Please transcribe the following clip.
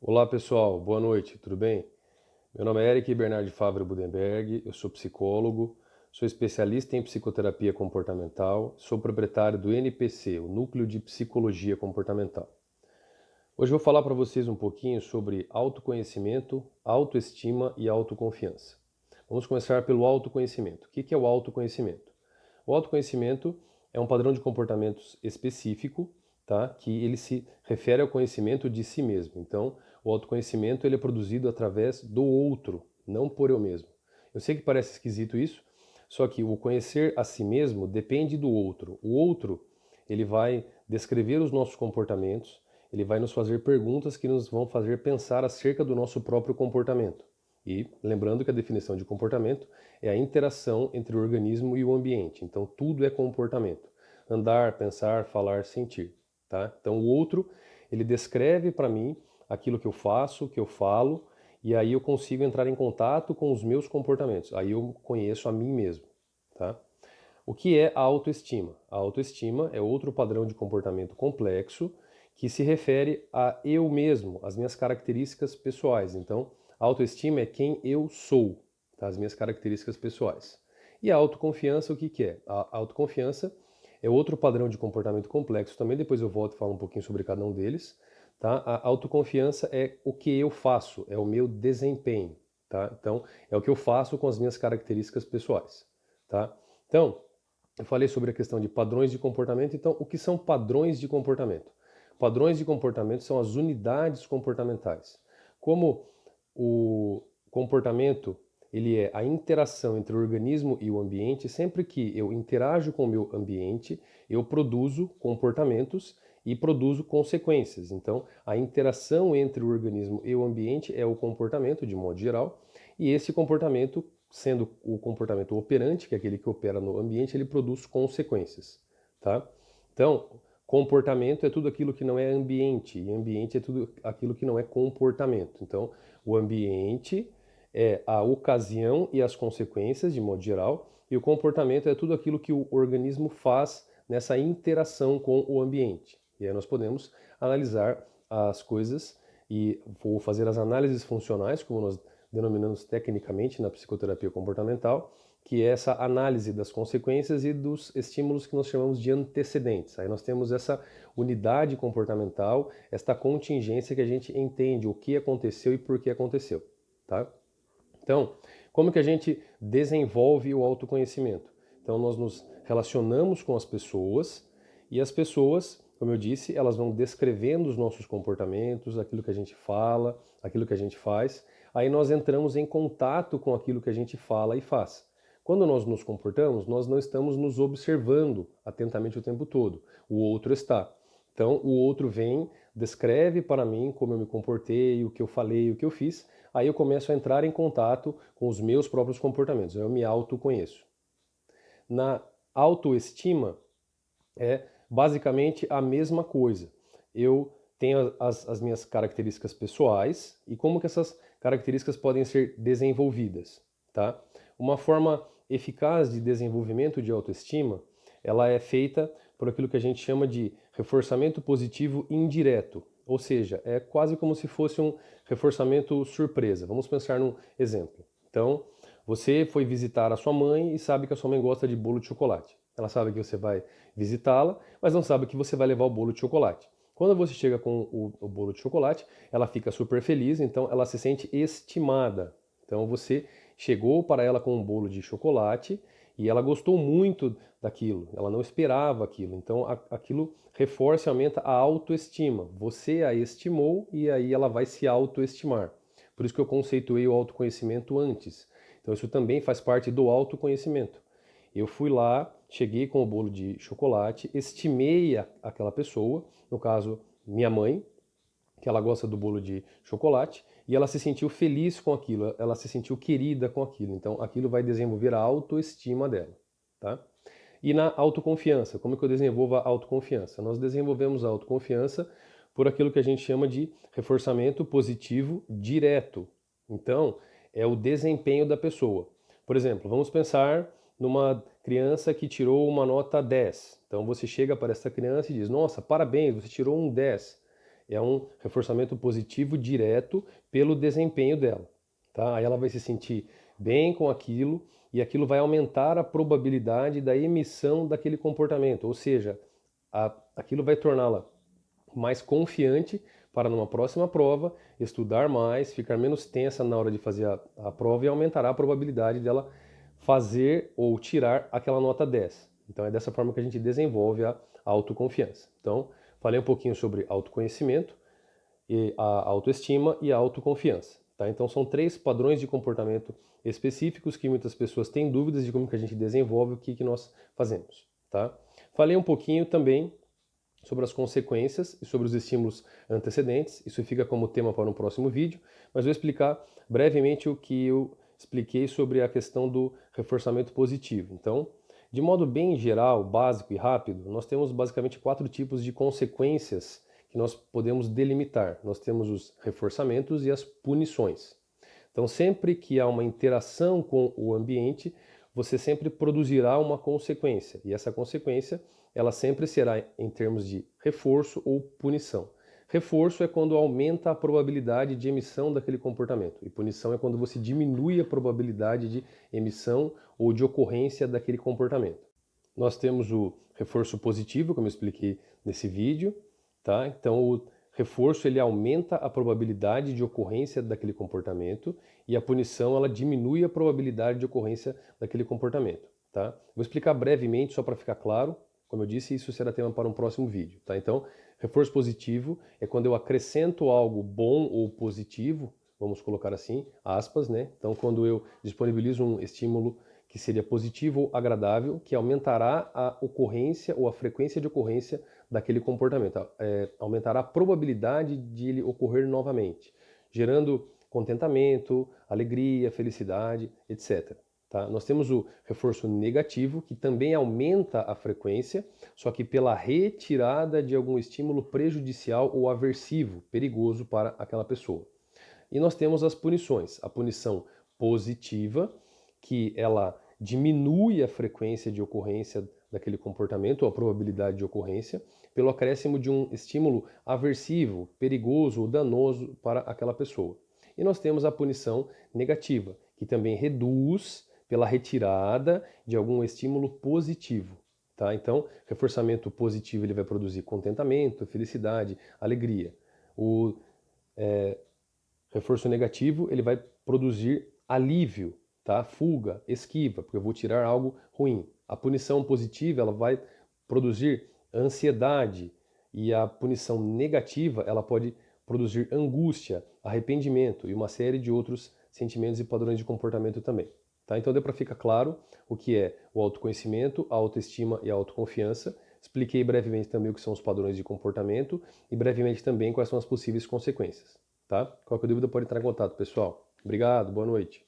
Olá pessoal, boa noite, tudo bem? Meu nome é Eric Bernard Favre Budenberg, eu sou psicólogo, sou especialista em psicoterapia comportamental, sou proprietário do NPC, o Núcleo de Psicologia Comportamental. Hoje eu vou falar para vocês um pouquinho sobre autoconhecimento, autoestima e autoconfiança. Vamos começar pelo autoconhecimento. O que é o autoconhecimento? O autoconhecimento é um padrão de comportamentos específico, tá? Que ele se refere ao conhecimento de si mesmo. Então, o autoconhecimento ele é produzido através do outro, não por eu mesmo. Eu sei que parece esquisito isso, só que o conhecer a si mesmo depende do outro. O outro, ele vai descrever os nossos comportamentos, ele vai nos fazer perguntas que nos vão fazer pensar acerca do nosso próprio comportamento. E lembrando que a definição de comportamento é a interação entre o organismo e o ambiente. Então tudo é comportamento. Andar, pensar, falar, sentir, tá? Então o outro, ele descreve para mim aquilo que eu faço, que eu falo, e aí eu consigo entrar em contato com os meus comportamentos. Aí eu conheço a mim mesmo, tá? O que é a autoestima? A autoestima é outro padrão de comportamento complexo que se refere a eu mesmo, as minhas características pessoais. Então, a autoestima é quem eu sou, tá? As minhas características pessoais. E a autoconfiança, o que é? A autoconfiança é outro padrão de comportamento complexo também, depois eu volto e falo um pouquinho sobre cada um deles. Tá? A autoconfiança é o que eu faço, é o meu desempenho. Tá? Então, é o que eu faço com as minhas características pessoais. Tá? Então, eu falei sobre a questão de padrões de comportamento. Então, o que são padrões de comportamento? Padrões de comportamento são as unidades comportamentais. Como o comportamento ele é a interação entre o organismo e o ambiente, sempre que eu interajo com o meu ambiente, eu produzo comportamentos e produzo consequências. Então, a interação entre o organismo e o ambiente é o comportamento, de modo geral, e esse comportamento, sendo o comportamento operante, que é aquele que opera no ambiente, ele produz consequências, tá? Então, comportamento é tudo aquilo que não é ambiente, e ambiente é tudo aquilo que não é comportamento. Então, o ambiente é a ocasião e as consequências, de modo geral, e o comportamento é tudo aquilo que o organismo faz nessa interação com o ambiente. E aí nós podemos analisar as coisas e vou fazer as análises funcionais, como nós denominamos tecnicamente na psicoterapia comportamental, que é essa análise das consequências e dos estímulos que nós chamamos de antecedentes. Aí nós temos essa unidade comportamental, esta contingência que a gente entende o que aconteceu e por que aconteceu, tá? Então, como que a gente desenvolve o autoconhecimento? Então, nós nos relacionamos com as pessoas e as pessoas, como eu disse, elas vão descrevendo os nossos comportamentos, aquilo que a gente fala, aquilo que a gente faz. Aí nós entramos em contato com aquilo que a gente fala e faz. Quando nós nos comportamos, nós não estamos nos observando atentamente o tempo todo. O outro está. Então, o outro vem, descreve para mim como eu me comportei, o que eu falei, o que eu fiz. Aí eu começo a entrar em contato com os meus próprios comportamentos. Eu me autoconheço. Na autoestima é basicamente a mesma coisa. Eu tenho as minhas características pessoais e como que essas características podem ser desenvolvidas, tá? Uma forma eficaz de desenvolvimento de autoestima, ela é feita por aquilo que a gente chama de reforçamento positivo indireto, ou seja, é quase como se fosse um reforçamento surpresa. Vamos pensar num exemplo. Então, você foi visitar a sua mãe e sabe que a sua mãe gosta de bolo de chocolate. Ela sabe que você vai visitá-la, mas não sabe que você vai levar o bolo de chocolate. Quando você chega com o bolo de chocolate, ela fica super feliz, então ela se sente estimada. Então você chegou para ela com um bolo de chocolate e ela gostou muito daquilo, ela não esperava aquilo. Então aquilo reforça e aumenta a autoestima. Você a estimou e aí ela vai se autoestimar. Por isso que eu conceituei o autoconhecimento antes. Então isso também faz parte do autoconhecimento. Eu fui lá, cheguei com o bolo de chocolate, estimei aquela pessoa, no caso minha mãe, que ela gosta do bolo de chocolate, e ela se sentiu feliz com aquilo, ela se sentiu querida com aquilo. Então aquilo vai desenvolver a autoestima dela, tá? E na autoconfiança, como que eu desenvolvo a autoconfiança? Nós desenvolvemos a autoconfiança por aquilo que a gente chama de reforçamento positivo direto. Então, é o desempenho da pessoa. Por exemplo, vamos pensar numa criança que tirou uma nota 10. Então você chega para essa criança e diz: "Nossa, parabéns, você tirou um 10". é um reforçamento positivo direto pelo desempenho dela, tá? Aí ela vai se sentir bem com aquilo e aquilo vai aumentar a probabilidade da emissão daquele comportamento, ou seja, aquilo vai torná-la mais confiante para numa próxima prova estudar mais, ficar menos tensa na hora de fazer a prova e aumentará a probabilidade dela fazer ou tirar aquela nota 10. Então é dessa forma que a gente desenvolve a autoconfiança. Então, falei um pouquinho sobre autoconhecimento, e a autoestima e a autoconfiança. Tá? Então são 3 padrões de comportamento específicos que muitas pessoas têm dúvidas de como que a gente desenvolve, o que nós fazemos. Tá? Falei um pouquinho também sobre as consequências e sobre os estímulos antecedentes. Isso fica como tema para um próximo vídeo, mas vou explicar brevemente o que eu expliquei sobre a questão do reforçamento positivo. Então, de modo bem geral, básico e rápido, nós temos basicamente 4 tipos de consequências que nós podemos delimitar. Nós temos os reforçamentos e as punições. Então, sempre que há uma interação com o ambiente, você sempre produzirá uma consequência, e essa consequência ela sempre será em termos de reforço ou punição. Reforço é quando aumenta a probabilidade de emissão daquele comportamento, e punição é quando você diminui a probabilidade de emissão ou de ocorrência daquele comportamento. Nós temos o reforço positivo, como eu expliquei nesse vídeo, tá? Então o reforço ele aumenta a probabilidade de ocorrência daquele comportamento e a punição ela diminui a probabilidade de ocorrência daquele comportamento, tá? Vou explicar brevemente só para ficar claro. Como eu disse, isso será tema para um próximo vídeo, tá? Então, reforço positivo é quando eu acrescento algo bom ou positivo, vamos colocar assim, aspas, né? Então, quando eu disponibilizo um estímulo que seria positivo ou agradável, que aumentará a ocorrência ou a frequência de ocorrência daquele comportamento, aumentará a probabilidade de ele ocorrer novamente, gerando contentamento, alegria, felicidade, etc. Tá? Nós temos o reforço negativo, que também aumenta a frequência, só que pela retirada de algum estímulo prejudicial ou aversivo, perigoso para aquela pessoa. E nós temos as punições. A punição positiva, que ela diminui a frequência de ocorrência daquele comportamento, ou a probabilidade de ocorrência, pelo acréscimo de um estímulo aversivo, perigoso ou danoso para aquela pessoa. E nós temos a punição negativa, que também reduz pela retirada de algum estímulo positivo. Tá? Então, reforçamento positivo ele vai produzir contentamento, felicidade, alegria. O reforço negativo ele vai produzir alívio, tá? Fuga, esquiva, porque eu vou tirar algo ruim. A punição positiva ela vai produzir ansiedade e a punição negativa ela pode produzir angústia, arrependimento e uma série de outros sentimentos e padrões de comportamento também. Tá? Então deu para ficar claro o que é o autoconhecimento, a autoestima e a autoconfiança. Expliquei brevemente também o que são os padrões de comportamento e brevemente também quais são as possíveis consequências. Tá? Qualquer dúvida pode entrar em contato, pessoal. Obrigado, boa noite.